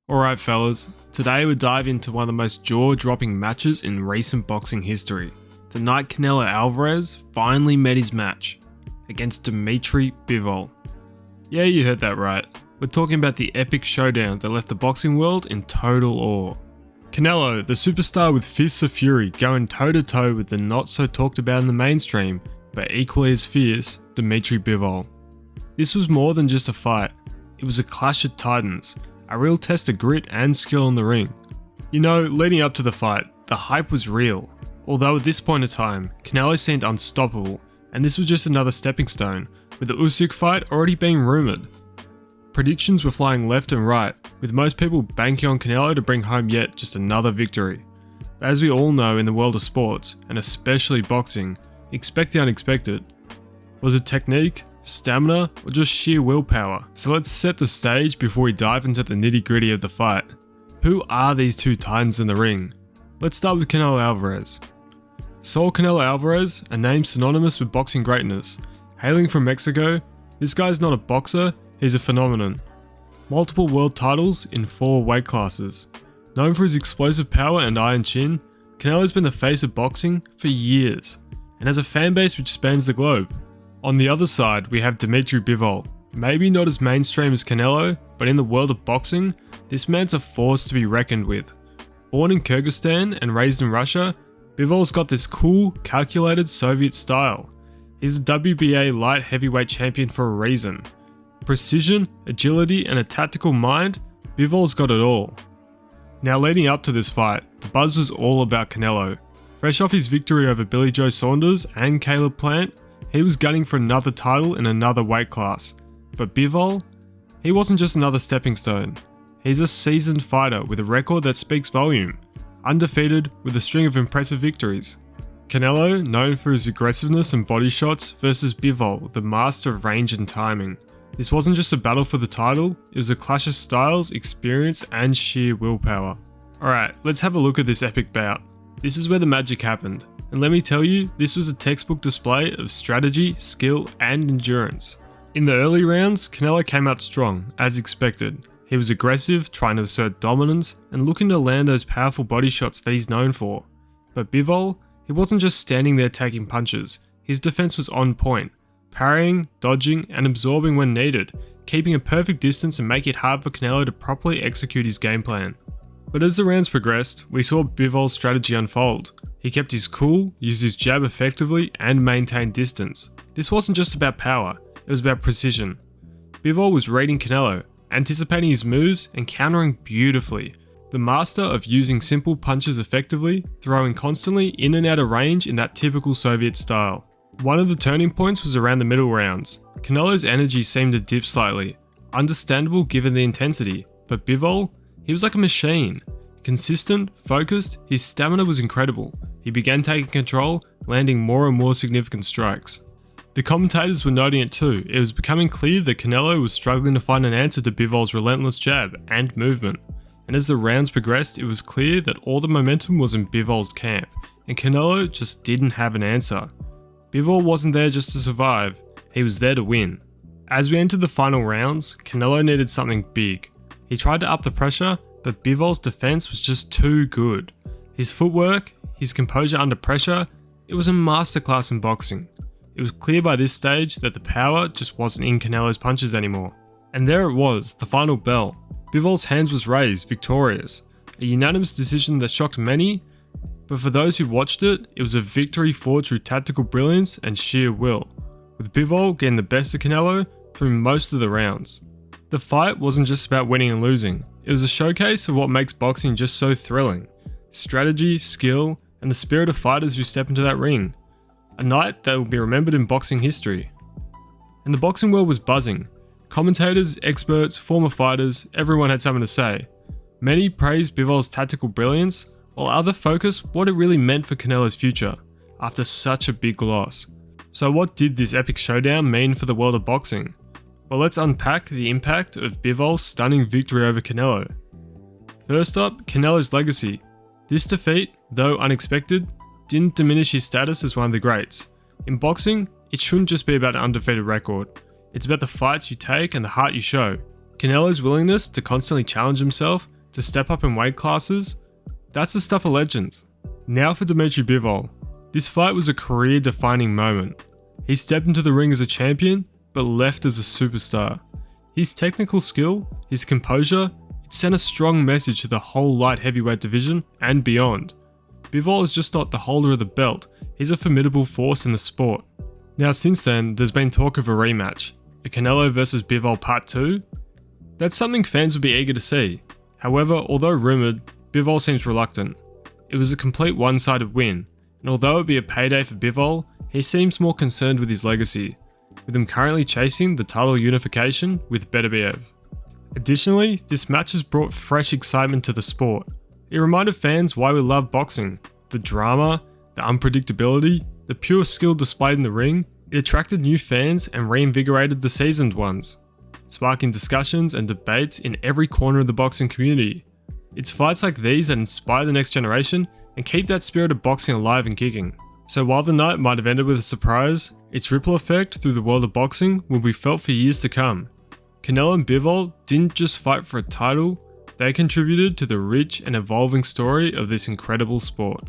Alright fellas, today we dive into one of the most jaw-dropping matches in recent boxing history. The night Canelo Alvarez finally met his match against Dimitri Bivol. Yeah, you heard that right. We're talking about the epic showdown that left the boxing world in total awe. Canelo, the superstar with fists of fury, going toe-to-toe with the not so talked about in the mainstream, but equally as fierce, Dimitri Bivol. This was more than just a fight, it was a clash of titans. A real test of grit and skill in the ring. You know, leading up to the fight, the hype was real. Although at this point in time, Canelo seemed unstoppable, and this was just another stepping stone, with the Usyk fight already being rumoured. Predictions were flying left and right, with most people banking on Canelo to bring home yet just another victory. But as we all know in the world of sports, and especially boxing, expect the unexpected. Was it technique, stamina, or just sheer willpower? So let's set the stage before we dive into the nitty-gritty of the fight. Who are these two titans in the ring? Let's start with Canelo Alvarez. Saul Canelo Alvarez, a name synonymous with boxing greatness. Hailing from Mexico, this guy's not a boxer, he's a phenomenon. Multiple world titles in 4 weight classes. Known for his explosive power and iron chin, Canelo's been the face of boxing for years, and has a fan base which spans the globe. On the other side, we have Dimitri Bivol. Maybe not as mainstream as Canelo, but in the world of boxing, this man's a force to be reckoned with. Born in Kyrgyzstan and raised in Russia, Bivol's got this cool, calculated Soviet style. He's a WBA Light-Heavyweight champion for a reason. Precision, agility, and a tactical mind, Bivol's got it all. Now leading up to this fight, the buzz was all about Canelo. Fresh off his victory over Billy Joe Saunders and Caleb Plant, he was gunning for another title in another weight class. But Bivol? He wasn't just another stepping stone. He's a seasoned fighter with a record that speaks volume. Undefeated with a string of impressive victories. Canelo, known for his aggressiveness and body shots, versus Bivol, the master of range and timing. This wasn't just a battle for the title, it was a clash of styles, experience, and sheer willpower. Alright, let's have a look at this epic bout. This is where the magic happened. And let me tell you, this was a textbook display of strategy, skill, and endurance. In the early rounds, Canelo came out strong, as expected. He was aggressive, trying to assert dominance, and looking to land those powerful body shots that he's known for. But Bivol, he wasn't just standing there taking punches, his defense was on point, parrying, dodging, and absorbing when needed, keeping a perfect distance and making it hard for Canelo to properly execute his game plan. But as the rounds progressed, we saw Bivol's strategy unfold. He kept his cool, used his jab effectively, and maintained distance. This wasn't just about power, it was about precision. Bivol was reading Canelo, anticipating his moves and countering beautifully. The master of using simple punches effectively, throwing constantly in and out of range in that typical Soviet style. One of the turning points was around the middle rounds. Canelo's energy seemed to dip slightly, understandable given the intensity, but Bivol, he was like a machine. Consistent, focused, his stamina was incredible. He began taking control, landing more and more significant strikes. The commentators were noting it too. It was becoming clear that Canelo was struggling to find an answer to Bivol's relentless jab and movement. And as the rounds progressed, it was clear that all the momentum was in Bivol's camp, and Canelo just didn't have an answer. Bivol wasn't there just to survive, he was there to win. As we entered the final rounds, Canelo needed something big. He tried to up the pressure, but Bivol's defense was just too good. His footwork, his composure under pressure, it was a masterclass in boxing. It was clear by this stage that the power just wasn't in Canelo's punches anymore. And there it was, the final bell. Bivol's hands was raised, victorious. A unanimous decision that shocked many, but for those who watched it, it was a victory forged through tactical brilliance and sheer will, with Bivol getting the best of Canelo through most of the rounds. The fight wasn't just about winning and losing, it was a showcase of what makes boxing just so thrilling. Strategy, skill, and the spirit of fighters who step into that ring. A night that will be remembered in boxing history. And the boxing world was buzzing. Commentators, experts, former fighters, everyone had something to say. Many praised Bivol's tactical brilliance, while others focused what it really meant for Canelo's future, after such a big loss. So what did this epic showdown mean for the world of boxing? Well, let's unpack the impact of Bivol's stunning victory over Canelo. First up, Canelo's legacy. This defeat, though unexpected, didn't diminish his status as one of the greats. In boxing, it shouldn't just be about an undefeated record. It's about the fights you take and the heart you show. Canelo's willingness to constantly challenge himself to step up in weight classes, that's the stuff of legends. Now for Dimitri Bivol. This fight was a career-defining moment. He stepped into the ring as a champion, but left as a superstar. His technical skill, his composure, it sent a strong message to the whole light heavyweight division and beyond. Bivol is just not the holder of the belt, he's a formidable force in the sport. Now since then, there's been talk of a rematch, a Canelo vs Bivol Part 2. That's something fans would be eager to see. However, although rumoured, Bivol seems reluctant. It was a complete one-sided win, and although it would be a payday for Bivol, he seems more concerned with his legacy, with him currently chasing the title unification with Beterbiev. Additionally, this match has brought fresh excitement to the sport. It reminded fans why we love boxing: the drama, the unpredictability, the pure skill displayed in the ring. It attracted new fans and reinvigorated the seasoned ones, sparking discussions and debates in every corner of the boxing community. It's fights like these that inspire the next generation and keep that spirit of boxing alive and kicking. So while the night might have ended with a surprise, its ripple effect through the world of boxing will be felt for years to come. Canelo and Bivol didn't just fight for a title, they contributed to the rich and evolving story of this incredible sport.